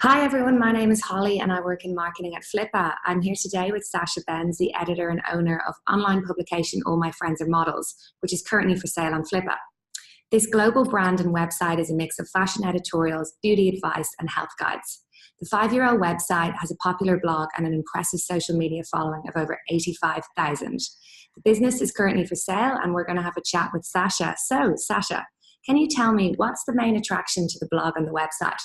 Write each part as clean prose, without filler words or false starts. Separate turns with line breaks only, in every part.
Hi everyone, my name is Holly and I work in marketing at Flippa. I'm here today with Sasha Benz, the editor and owner of online publication All My Friends Are Models, which is currently for sale on Flippa. This global brand and website is a mix of fashion editorials, beauty advice and health guides. The 5-year-old website has a popular blog and an impressive social media following of over 85,000. The business is currently for sale and we're going to have a chat with Sasha. So Sasha, can you tell me what's the main attraction to the blog and the website?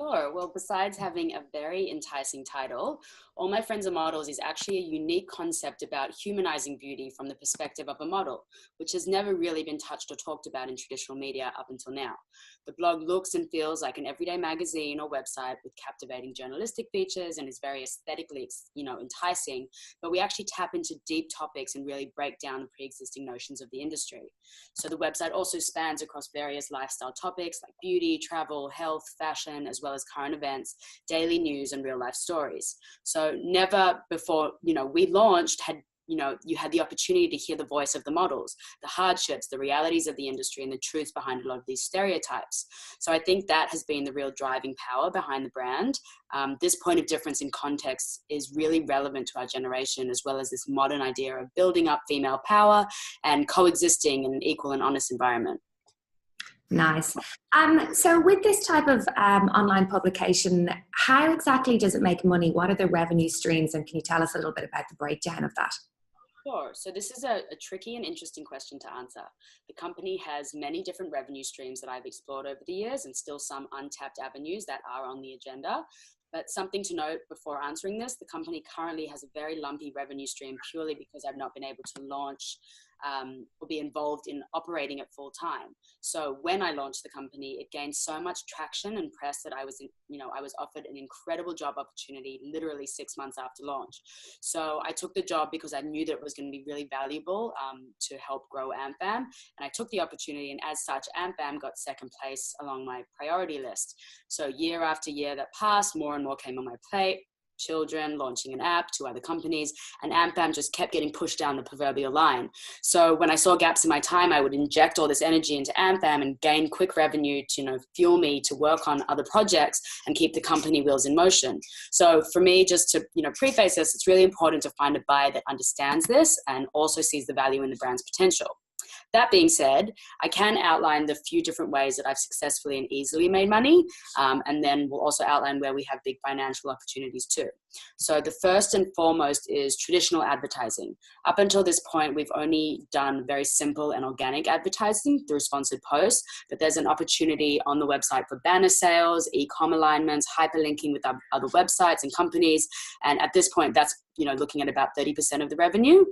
Sure. Well, besides having a very enticing title, All My Friends Are Models is actually a unique concept about humanizing beauty from the perspective of a model, which has never really been touched or talked about in traditional media up until now. The blog looks and feels like an everyday magazine or website with captivating journalistic features and is very aesthetically, enticing, but we actually tap into deep topics and really break down the pre-existing notions of the industry. So the website also spans across various lifestyle topics like beauty, travel, health, fashion, as well as current events, daily news, and real life stories. So never before, we launched you had the opportunity to hear the voice of the models, the hardships, the realities of the industry, and the truths behind a lot of these stereotypes. So I think that has been the real driving power behind the brand. This point of difference in context is really relevant to our generation, as well as this modern idea of building up female power and coexisting in an equal and honest environment.
Nice. So with this type of online publication, how exactly does it make money? What are the revenue streams? And can you tell us a little bit about the breakdown of that?
Sure. So this is a tricky and interesting question to answer. The company has many different revenue streams that I've explored over the years and still some untapped avenues that are on the agenda. But something to note before answering this, the company currently has a very lumpy revenue stream purely because I've not been able to launch or be involved in operating it full time. So when I launched the company, it gained so much traction and press that I was offered an incredible job opportunity literally 6 months after launch. So I took the job because I knew that it was going to be really valuable to help grow AMFAM. And I took the opportunity, and as such, AMFAM got second place along my priority list. So year after year that passed, more and more came on my plate. Children, launching an app to other companies, and AMFAM just kept getting pushed down the proverbial line. So when I saw gaps in my time, I would inject all this energy into AMFAM and gain quick revenue to fuel me to work on other projects and keep the company wheels in motion. So for me, just to preface this, it's really important to find a buyer that understands this and also sees the value in the brand's potential. That being said, I can outline the few different ways that I've successfully and easily made money, and then we'll also outline where we have big financial opportunities too. So the first and foremost is traditional advertising. Up until this point, we've only done very simple and organic advertising through sponsored posts, but there's an opportunity on the website for banner sales, e-com alignments, hyperlinking with other websites and companies, and at this point, that's looking at about 30% of the revenue.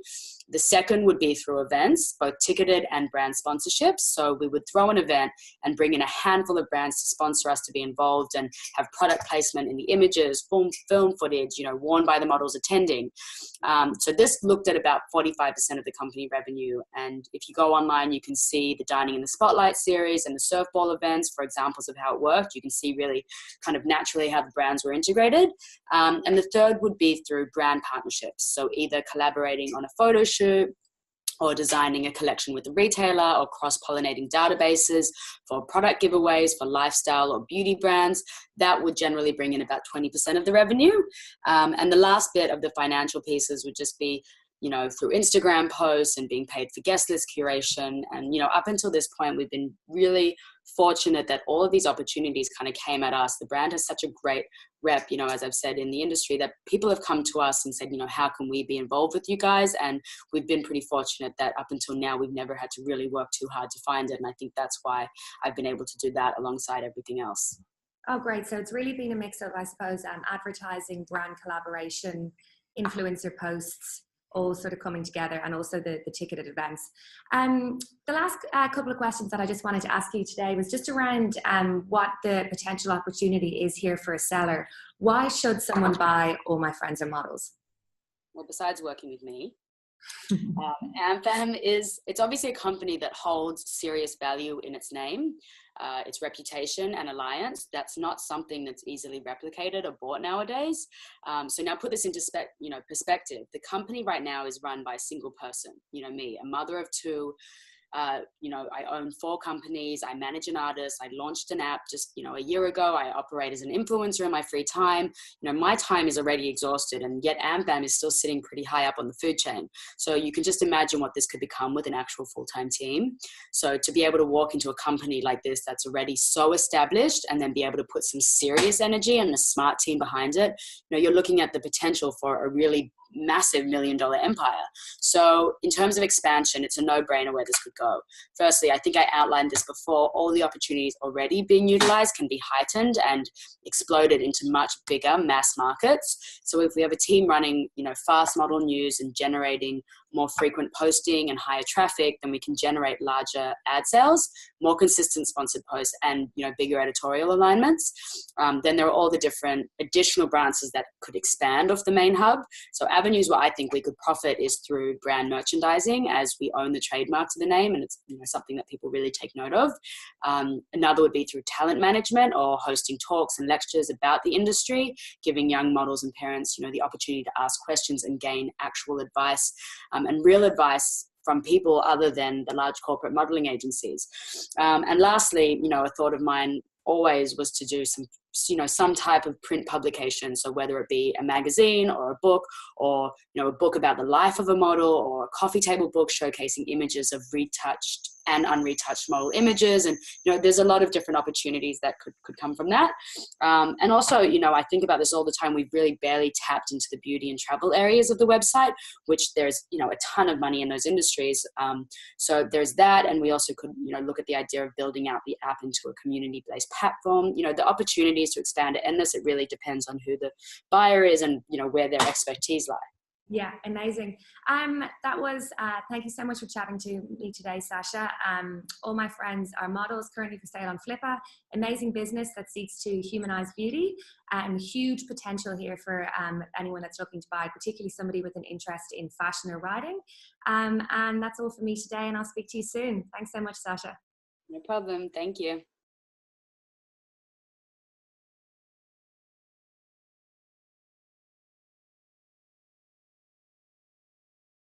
The second would be through events, both ticketed and brand sponsorships. So we would throw an event and bring in a handful of brands to sponsor us to be involved and have product placement in the images, film footage, worn by the models attending. So this looked at about 45% of the company revenue. And if you go online, you can see the Dining in the Spotlight series and the surfball events for examples of how it worked. You can see really kind of naturally how the brands were integrated. And the third would be through brand partnerships. So either collaborating on a photo shoot or designing a collection with a retailer or cross-pollinating databases for product giveaways for lifestyle or beauty brands. That would generally bring in about 20% of the revenue. And the last bit of the financial pieces would just be through Instagram posts and being paid for guest list curation. And, up until this point, we've been really fortunate that all of these opportunities kind of came at us. The brand has such a great rep, as I've said, in the industry, that people have come to us and said, how can we be involved with you guys? And we've been pretty fortunate that up until now, we've never had to really work too hard to find it. And I think that's why I've been able to do that alongside everything else.
Oh, great. So it's really been a mix of, I suppose, advertising, brand collaboration, influencer posts, all sort of coming together, and also the ticketed events. The last couple of questions that I just wanted to ask you today was just around what the potential opportunity is here for a seller. Why should someone buy All My Friends Are Models?
Well, besides working with me, AMFAM it's obviously a company that holds serious value in its name, its reputation and alliance. That's not something that's easily replicated or bought nowadays. So now put this into perspective. The company right now is run by a single person, me, a mother of two, I own 4 companies. I manage an artist. I launched an app just, a year ago. I operate as an influencer in my free time. My time is already exhausted, and yet AMFAM is still sitting pretty high up on the food chain. So you can just imagine what this could become with an actual full-time team. So to be able to walk into a company like this that's already so established and then be able to put some serious energy and a smart team behind it, you're looking at the potential for a really massive $1 million empire. So in terms of expansion, it's a no-brainer where this could go. Firstly, I think I outlined this before, all the opportunities already being utilized can be heightened and exploded into much bigger mass markets. So if we have a team running, fast model news and generating more frequent posting and higher traffic, then we can generate larger ad sales, more consistent sponsored posts, and bigger editorial alignments. Then there are all the different additional branches that could expand off the main hub. So avenues where I think we could profit is through brand merchandising, as we own the trademark to the name, and it's something that people really take note of. Another would be through talent management or hosting talks and lectures about the industry, giving young models and parents the opportunity to ask questions and gain actual advice, and real advice from people other than the large corporate modeling agencies. And lastly, a thought of mine always was to do some type of print publication. So whether it be a magazine or a book, or a book about the life of a model, or a coffee table book showcasing images of retouched and unretouched model images. And there's a lot of different opportunities that could come from that. And also, I think about this all the time. We've really barely tapped into the beauty and travel areas of the website, which there's a ton of money in those industries. So there's that, and we also could look at the idea of building out the app into a community-based platform. The opportunities to expand it, and it really depends on who the buyer is and where their expertise lie.
Yeah, amazing. That was, thank you so much for chatting to me today, Sasha. All my friends are models currently for sale on Flippa. Amazing business that seeks to humanize beauty, and huge potential here for anyone that's looking to buy, particularly somebody with an interest in fashion or writing. And that's all for me today, and I'll speak to you soon. Thanks so much, Sasha.
No problem. Thank you.